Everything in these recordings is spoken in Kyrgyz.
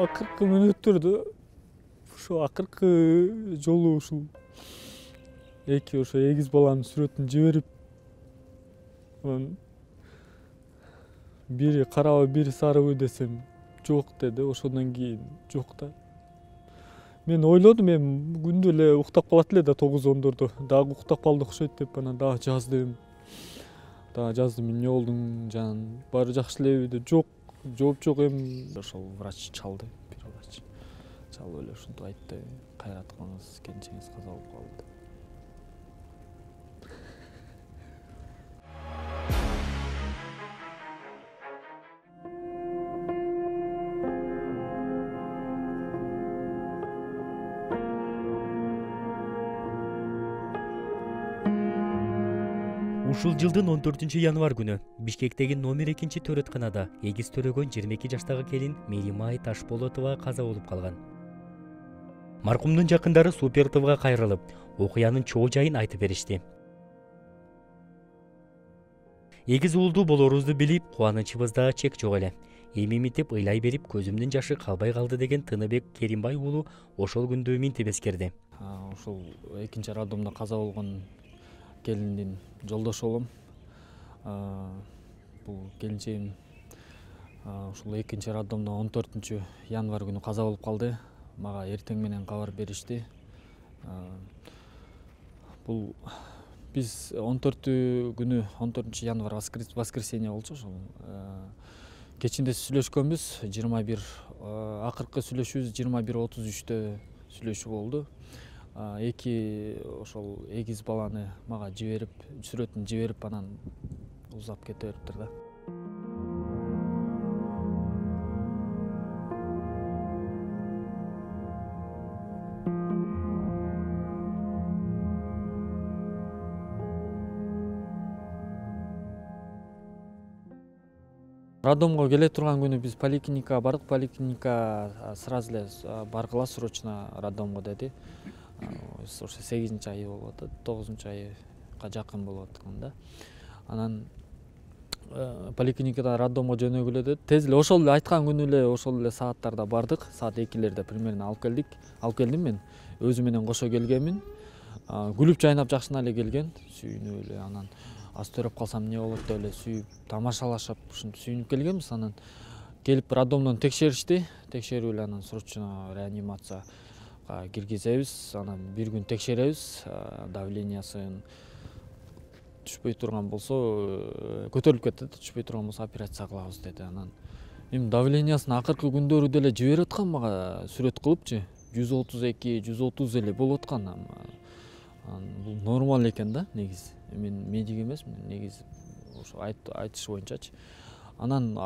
Акыркы мүнөттөрдө ошо акыркы жолу ушул эки ошо эгиз баланын сүрөтүн жиберип, анан бири карабы бири сарыбы десем жок деди. Ошондон кийин жок да. Мен ойлодум, күндү эле уктап калат эле да 9-10дордо. Дагы уктап калды окшойт деп анан дагы жаздым. Эмне болдуң, жан баары жакшы элеби деп. Жок, жооп жок. Ошол врач чалды, бир врач чалып эле ушинтип айтты: кайраткыңыз, келинчегиңиз каза болуп калды. Ушул жылдын 14-январ күнү Бишкектеги номер 2 төрөтканада эгиз төрөгөн 22 жаштагы келин Мелимай Ташболотова каза болуп калган. Маркумдун жакындары Супер ТВга кайрылып, окуянын чоо жайын айтып беришти. Эгиз уулдуу болорубузду билип, кубанычыбызда чек жок эле. Эми-митип ыйлай берип, көзүмдүн жашы калбай калды деген Тыныбек Керимбай уулу ошол күндө минтип эскерди. Ошол экинчи роддомдо каза болгон келиндин жолдошу болом. Бул келинчегим ушул экинчи роддомдо 14-январ күнү каза болуп калды. Мага эртең менен кабар беришти. Бул биз 14-январ воскресенье болчу. Ошол кечинде сүйлөшкөнбүз. 21 акыркы сүйлөшүүбүз 21:33 сүйлөшүү болду. Эки ошол эгиз баланы мага жиберип, сүрөтүн жиберип, анан узап кете бериптир да. Роддомго келе турган күнү биз поликлиникага бардык. Поликлиника сразу эле баргыла, срочно роддомго деди. Ошо 8-айы болуп атат, 9-айга жакын болуп аткан да. Анан поликлиникадан роддомго жөнөгүлө деди. Тез эле ошол эле айткан күнү эле ошол эле сааттарда бардык. Саат 2-лерде примерно алып келдим мен. Өзү менен кошо келгенмин. Күлүп жайнап жакшына эле келген, сүйүнүп эле. Анан аз төрөп калсам эмне болот деп эле сүйүп, тамашалашып, ушинтип сүйүнүп келгенбиз. Анан келип роддомдон текшеришти. Текшерип эле анан срочно реанимацияга киргизебиз. Анан бир күн текшеребиз. Давлениясын түшпөй турган болсо, көтөрүлүп кетти, түшпөй турган болсо операция кылабыз деди. Анан давлениясын акыркы күндөрү деле жиберип аткан мага сүрөт кылыпчы. 132, 130 эле болуп аткан. Бул нормал экен да, негизи. Мен медик эмесмин, негизи ошо айтыш боюнчачы. Анан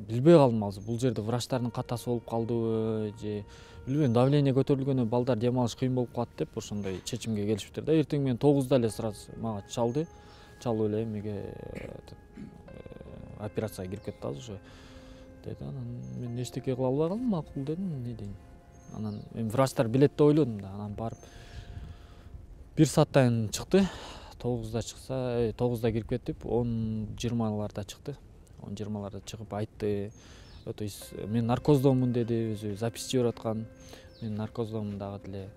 билбей калдым азыр, бул жерде врачтардын катасы болуп калдыбы же билбейм, давление көтөрүлгөнү балдар дем алыш кыйын болуп калат деп ошондой чечимге келишиптир да. Эртең менен 9-да эле сразу мага чалып эле эмеге операцияга кирип кетти азыр деди. Анан мен эчтеке кыла албай калдым, макул дедим, эмне дейм. Анан врачтар билет деп ойлодум да. Анан барып 1 сааттан чыкты. 9-да чыкса, 9-да кирип кетип, 10:20 чыкты. 10:20 чыгып айтты. То есть мен наркоздомун деди, өзү запись жиберип аткан. Мен наркоздомун дагы деле,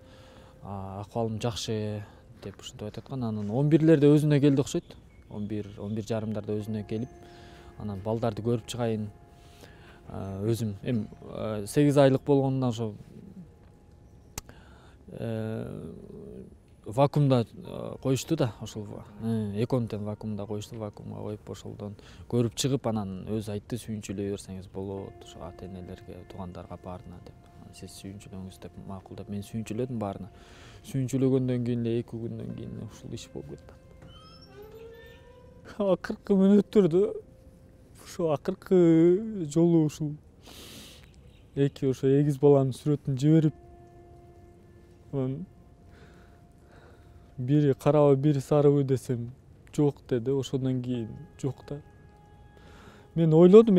акыбалым жакшы деп ушинтип айтып аткан. Анан 11-лерде өзүнө келди окшойт. 11:30 өзүнө келип, анан балдарды көрүп чыгайын. Өзүм 8 айлык болгондон ошо вакуумда коюшту да, ошол эконтен вакуумда коюшту, вакуумга коюп ошолдон көрүп чыгып, анан өзү айтты, сүйүнчүлөй берсеңиз болот, ошо ата-энелерге, туугандарга баарына деп. Сиз сүйүнчүлөңүз деп макул деп мен сүйүнчүлөдүм баарына. Сүйүнчүлөгөндөн кийин эле 2 күндөн кийин ушул иш болуп кетти. Акыркы мүнөттөрдө ошо акыркы жолу ушул эки ошо эгиз баланын сүрөтүн жиберип, анан бири карабы бири сарыбы десем жок деди. Ошондон кийин жок да. Мен ойлодум,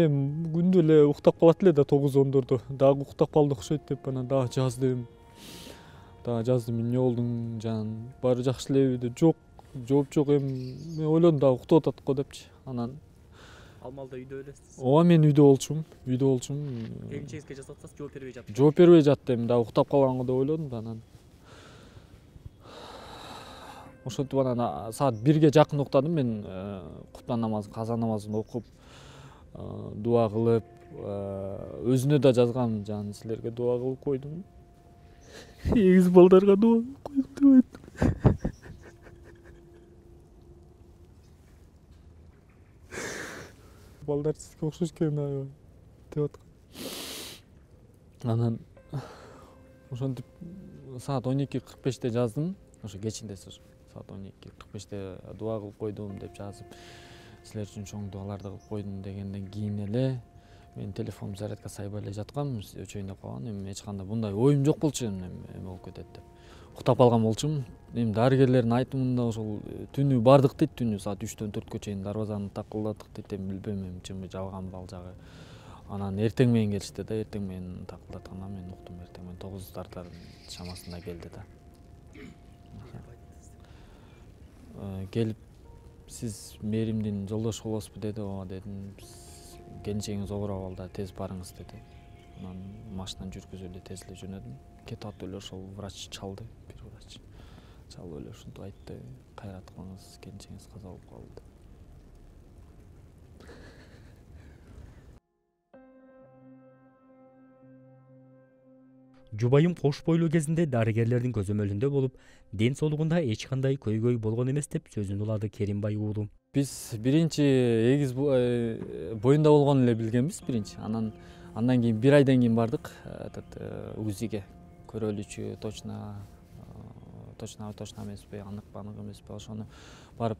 күндү эле уктап калат эле да 9-10дордо. Дагы уктап калды окшойт деп анан дагы жаздым. Эмне болдуң, жан баары жакшы элеби деп. Жок, жооп жок. Мен ойлодум дагы уктап атат го депчи. Анан Алмалда үйдө элесиз. ооба мен үйдө болчумун. Келинчегизге жасатсаңыз жооп бербей жатты. Жооп бербей жатты, эми дагы уктап калганга деп ойлодум да анан. Ошентип анан саат 1ге жакын уктадым мен, кутман намазын, каза намазын окуп, дуа кылып, өзүнө да жазгам, жана силерге дуа кылып койдум. Эгиз балдарга дуа кылып койдум деп айттым. Балдар сизге окшош экен аябай деп аткан. Анан ошентип саат 12:45 жаздым. Ошо кечинде саат 12:45 дуа кылып койдум деп жазып, силер үчүн чоң дуаларды кылып койдум дегенден кийин эле менин телефонум зарядка сайбай эле жаткан, өчөйүн деп калган. Эми эч кандай мындай оюм жок болчу, эми болуп кетет деп. Уктап калган болчумун. Эми дарыгерлердин айтымында ошол түнү бардык дейт, түнү саат 3-төн 4кө чейин дарбазаны такылдадык дейт. Эми билбейм, эми чынбы жалганбы ал жагы. Анан эртең менен келишти да, эртең менен такылдатканда мен уктум. Эртең менен 9:00 чамасында келди да. Келип, сиз Мээримдин жолдошу болосузбу деди. Ооба дедим. Келинчегиңиз ооруп абалда, тез барыңыз деди. Анан машинаны жүргүзүп эле тез эле жөнөдүм. Кетип атып эле ошол врач чалды, бир врач. Чалып эле ушинтип айтты: кайрат кылыңыз, келинчегиңиз каза болуп калды. Жубайым кош бойлуу кезинде дарыгерлердин көзөмөлүндө болуп, ден соолугунда эч кандай көйгөй болгон эмес деп сөзүн улады Керимбай уулу. Биз биринчи эгиз боюнда болгонун эле билгенбиз биринчи. Андан кийин 1 айдан кийин бардык УЗИге. Көрөлүчү точно эмеспи, анык эмеспи, ошону барып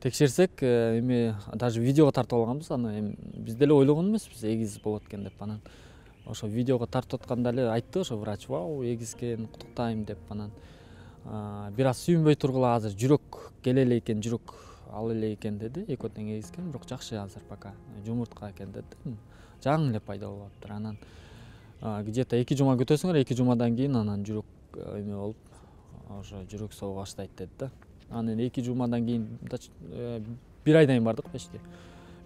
текшерсек, эми даже видеого тартып алганбыз. Аны эми биз деле ойлогон эмеспиз эгиз болот экен деп. Анан ошо видеого тартып атканда эле айтты ошо врач: "Вау, эгиз экен, куттуктайм" деп. Анан бир аз сүйүнбөй тургула, азыр жүрөк келе эле экен, жүрөк ал эле экен деди. Экөө тең эгиз экен, бирок жакшы азыр пока. Жумуртка экен деди. Жаңы эле пайда болуп атыптыр. Анан где-то 2 жума күтөсүңөр, 2 жумадан кийин анан жүрөк эме болуп, ошо жүрөк согуу баштайт деди да. Анан 2 жумадан кийин 1 айдан кийин бардык почти.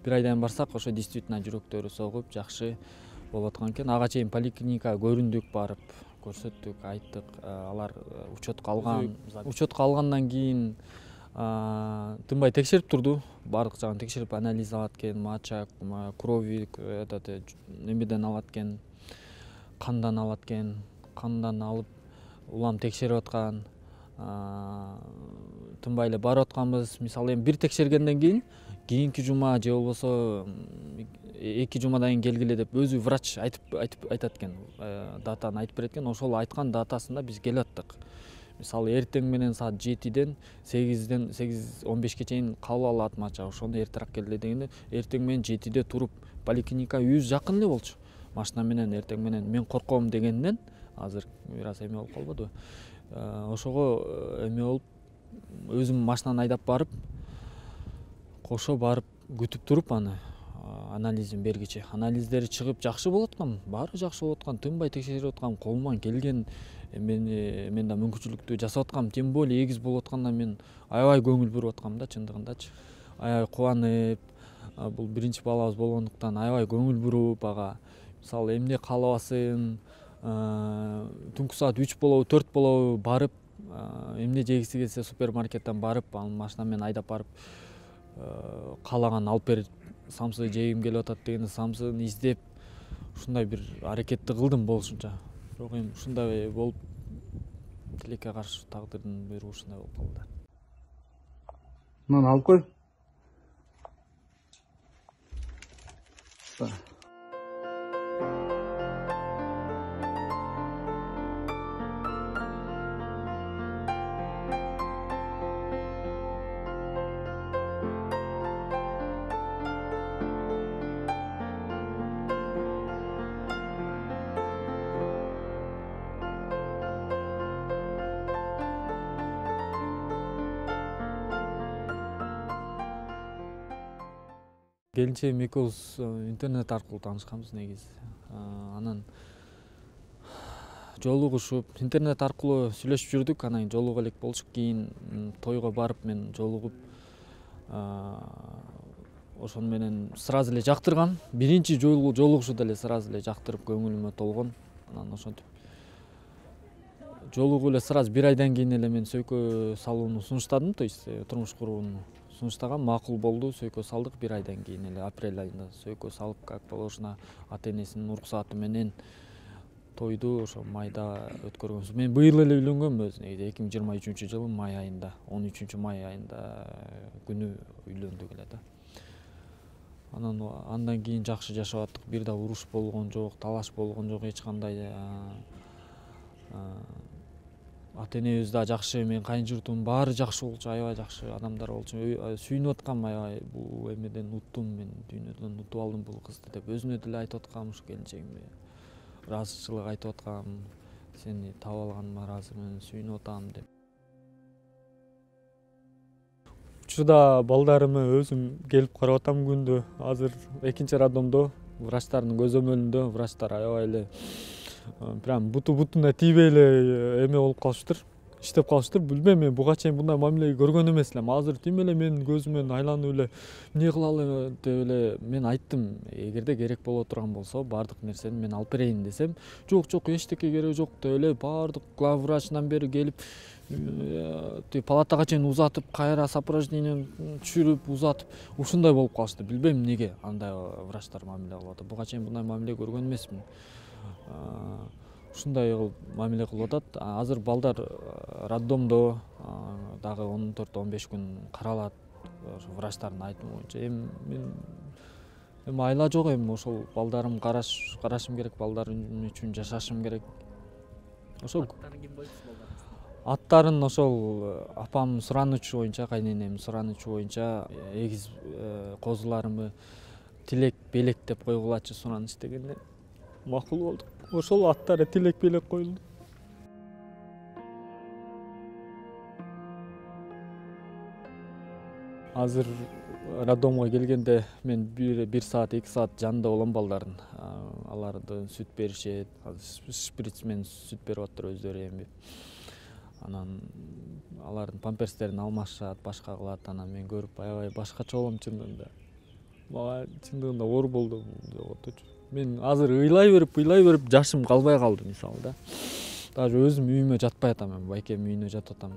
1 айдан кийин барсак, ошо действительно жүрөктөрү согуп, жакшы болуп аткан экен. Ага чейин поликлиникага көрүндүк, барып көрсөттүк, айттык. Алар учетко алган. Учетко алгандан кийин тынбай текшерип турду. Бардык жагын текшерип, анализ алат экен, моча, крови, эмеден алат экен, кандан алат экен. Кандан алып, улам текшерип аткан. Тынбай эле барып атканбыз. Мисалы эми бир текшергенден кийин, кийинки жума же болбосо 2 жумадан кийин келгиле деп өзү врач айтат экен. Датаны айтып берет экен. Ошол айткан датасында биз келип аттык. Мисалы эртең менен саат 7-ден 8:15ке чейин кабыл алат мача, ошону эртерээк келди дегенде, эртең менен 7-де туруп, поликлиника үйүбүз жакын эле болчу. Машина менен эртең менен мен корком дегенден, азыр бир аз эме болуп калбадыбы. Ошого эме болуп, өзүм машинаны айдап барып, кошо барып күтүп туруп аны анализин бергичи. Анализдери чыгып жакшы болуп аткан, баары жакшы болуп аткан, тынбай текшерип аткан, колуман келген мен да мүмкүнчүлүктү жасап аткам. Тем более эгиз болуп атканда мен аябай көңүл буруп аткам да, чындыгындачы. Аябай кубанып, бул биринчи балабыз болгондуктан аябай көңүл буруп, ага мисалы эмне каалабасын, түнкү саат 3 болобу, 4 болобу барып, эмне жегиси келсе супермаркеттен барып, анын машина менен айдап барып, каалаганын алып берип, самсы жегим келип атат дегенде самсын издеп, ушундай бир аракетти кылдым болушунча. Бирок эми ушундай болуп, тилекке каршы тагдырдын буйругу ушундай болуп калды. Мынаны алып кой. Келинчегим экөөбүз интернет аркылуу таанышканбыз негизи. Анан жолугушуп, интернет аркылуу сүйлөшүп жүрдүк, анан жолугуп элек болчук. Кийин тойго барып мен жолугуп, ошону менен сразу эле жактыргам. Биринчи жолугушууда эле сразу эле жактырып көңүлүмө толгон. Анан ошентип жолугуп эле сразу 1 айдан кийин эле мен сөйкө салууну сунуштадым, то есть турмуш курууну сунуштагам, макул болду, сөйкө салдык. 1 айдан кийин эле апрель айында сөйкө салып, как положено, ата энесинин уруксаты менен тойду ошо майда өткөргөнбүз. Мен быйыл эле үйлөнгөм өзү, 2023-жылы май айында, 13 май айында күнү үйлөндүк эле да. Андан кийин жакшы жашап аттык, бир да уруш болгон жок, талаш болгон жок, эч кандай. Ата энебиз да жакшы, мен кайын журтум баары жакшы болчу, аябай жакшы адамдар болчу. Сүйүнүп аткам, аябай бул эмеден уттум, мен дүйнөдөн утуп алдым бул кызды деп өзүнө деле айтып аткам, ушу келинчегиме ыраазычылык айтып аткам, сени таап алганыма ыраазымын, сүйүнүп атам деп. Учурда балдарыма өзүм келип карап атам күндө. Азыр экинчи роддомдо, врачтардын көзөмөлүндө, врачтар аябай эле прям бутуна тийбей эле эме болуп калышыптыр, иштеп калышыптыр. Билбейм, мен буга чейин мындай мамилеге көргөн эмес элем. Азыр тим эле менин көзүмөн айланып эле эмне кылалы деп эле мен айттым, эгерде керек боло турган болсо баардык нерсени мен алып берейин десем, жок эчтеке кереги жок деп эле баардык главврачтан бери келип палатага чейин узатып, кайра сопровождение түшүрүп узатып, ушундай болуп калышты. Билбейм эмнеге андай врачтар мамиле кылып атат. Буга чейин мындай мамиле көргөн эмесмин. Ушундай мамиле кылып атат. Азыр балдар роддомдо дагы 14-15 күн каралат, врачтардын айтымы боюнча. Эми айла жок, эми ошол балдарым карашым керек, балдарым үчүн жашашым керек. Ошол аттарын ошол апам суранычы боюнча, кайненемдин суранычы боюнча эгиз козуларымы Тилек, Белек деп койгулачы сураныч дегенде макул болдук. Ошол аттары Тилек, Белек коюлду. Азыр роддомго келгенде мен 1 саат, 2 саат жанында болом балдардын. Аларды сүт беришет, шприц менен сүт берип аттыр өздөрү эмип. Анан алардын памперстерин алмашат, башка кылат. Анан мен көрүп аябай башкача болом чындыгында. Мага чындыгында оор болду деп атчу. Мен азыр ыйлай берип жашым калбай калды мисалы да. Даже өзүм үйүмө жатпай атам, мен байкем үйүнө жатып атам.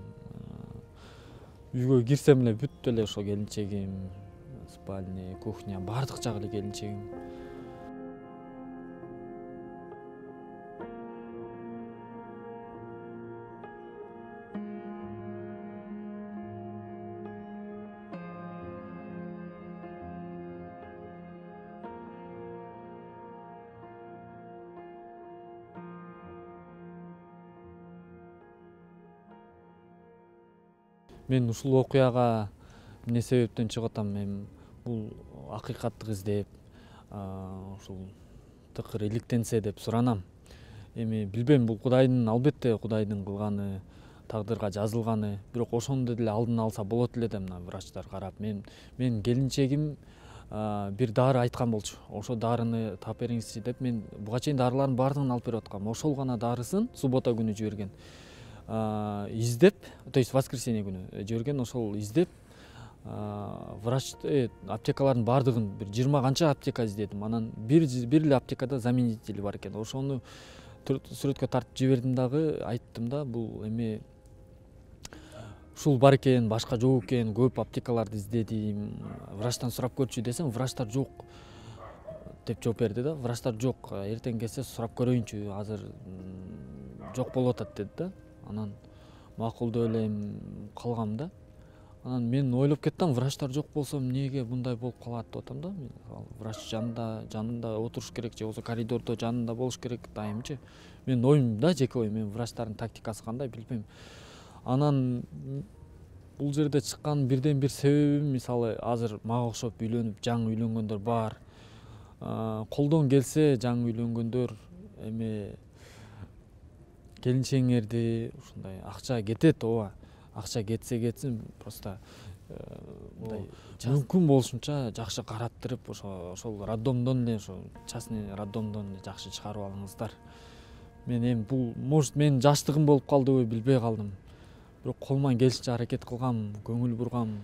Үйгө кирсем эле бүт эле ошо келинчегим, спальня, кухня, баардык жагы эле келинчегим. Мен ушул окуяга эмне себептен чыгып атам, мен бул акыйкаттык издеп, ушул тыкыр иликтенсе деп суранам. Эми билбейм, бул Кудайдын, албетте Кудайдын кылганы, тагдырга жазылганы, бирок ошону деле алдын алса болот эле да, мына врачтар карап. Мен келинчегим бир дары айткан болчу. Ошо дарыны таап бериңизчи деп, мен буга чейин дарылардын баардыгын алып берип аткам. Ошол гана дарысын суббота күнү жиберген. Издеп, то есть воскресенье күнү жиберген, ошол издеп врач аптекалардын баардыгын бир 20 канча аптека издедим. Анан бир эле аптекада заменители бар экен. Ошону сүрөткө тартып жибердим дагы, айттым да, бул эми ушул бар экен, башка жок экен, көп аптекаларды издедим, врачтан сурап көрчү десем, врачтар жок деп жооп берди да. Врачтар жок, эртең келсе сурап көрөйүнчү, азыр жок болуп атат деди да. Анан макул деп эле калгам да. Анан мен ойлоп кеттим, врачтар жок болсо эмнеге мындай болуп калат деп атам да. Врач жанында отуруш керек же болбосо коридордо жанында болуш керек дайымчы. Мен оюм да, жеке оюм, мен врачтардын тактикасы кандай билбейм. Анан бул жерде чыккан бирден бир себебим, мисалы азыр мага окшоп үйлөнүп жаңы үйлөнгөндөр бар. Колдон келсе жаңы үйлөнгөндөр эми келинчеңерди ушундай акча кетет, ооба. Акча кетсе кетсин, просто мындай мүмкүн болушунча жакшы караттырып, ошол роддомдон эле, ошо частный роддомдон эле жакшы чыгарып алыңыздар. Мен эми бул может менин жаштыгым болуп калдыбы, билбей калдым. бирок колуман келишинче аракет кылгам, көңүл бургам.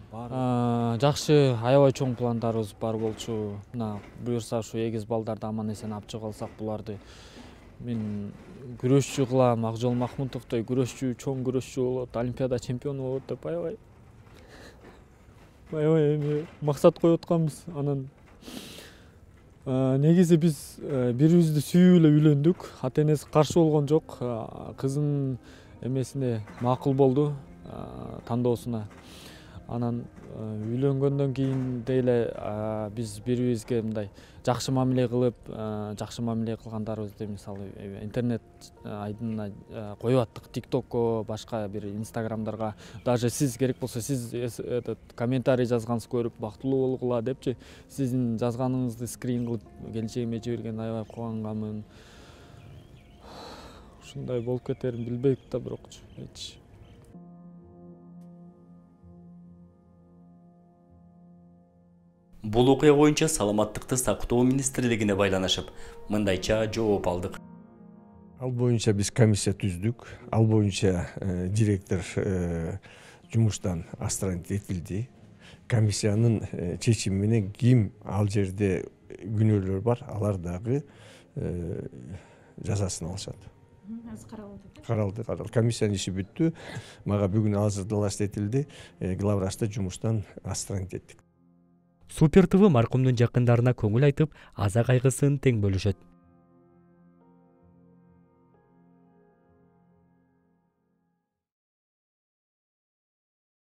Жакшы аябай чоң пландарыбыз бар болчу. Мына буюрса ушу эгиз балдарды аман эсен алып чыга алсак буларды мен күрөшчү кылам, Акжол Махмутовдой күрөшчү, чоң күрөшчү болот, Олимпиада чемпиону болот деп аябай эми максат коюп атканбыз. Анан негизи биз бири-бирибизди сүйүп эле үйлөндүк. Ата энеси каршы болгон жок. Кызын эмесине макул болду, тандоосуна. Анан үйлөнгөндөн кийин деле биз бири-бирибизге мындай жакшы мамиле кылып, жакшы мамиле кылгандарыбызды мисалы интернет айдынына коюп аттык. ТикТокко, башка бир Инстаграмдарга. Даже сиз керек болсо сиз этот комментарий жазганыңызды көрүп бактылуу болгула депчи, сиздин жазганыңызды скрин кылып келинчегиме жиберген аябай кубангамын. Ушундай болуп кетерин билбейм да бирокчу. Бул окуя боюнча саламаттыкты сактоо министрлигине байланышып, мындайча жооп алдык. Ал боюнча биз комиссия түздүк. Ал боюнча директор жумуштан отстранить этилди. Комиссиянын чечими менен ким ал жерде күнөөлөр бар, алар дагы жазасын алышат. Каралды. Комиссиянын иши бүттү. Мага бүгүн азырдалаш этилди. Главврачты жумуштан отстранить эттик. Супер ТВ маркумдун жакындарына көңүл айтып, аза кайгысын тең бөлүшөт.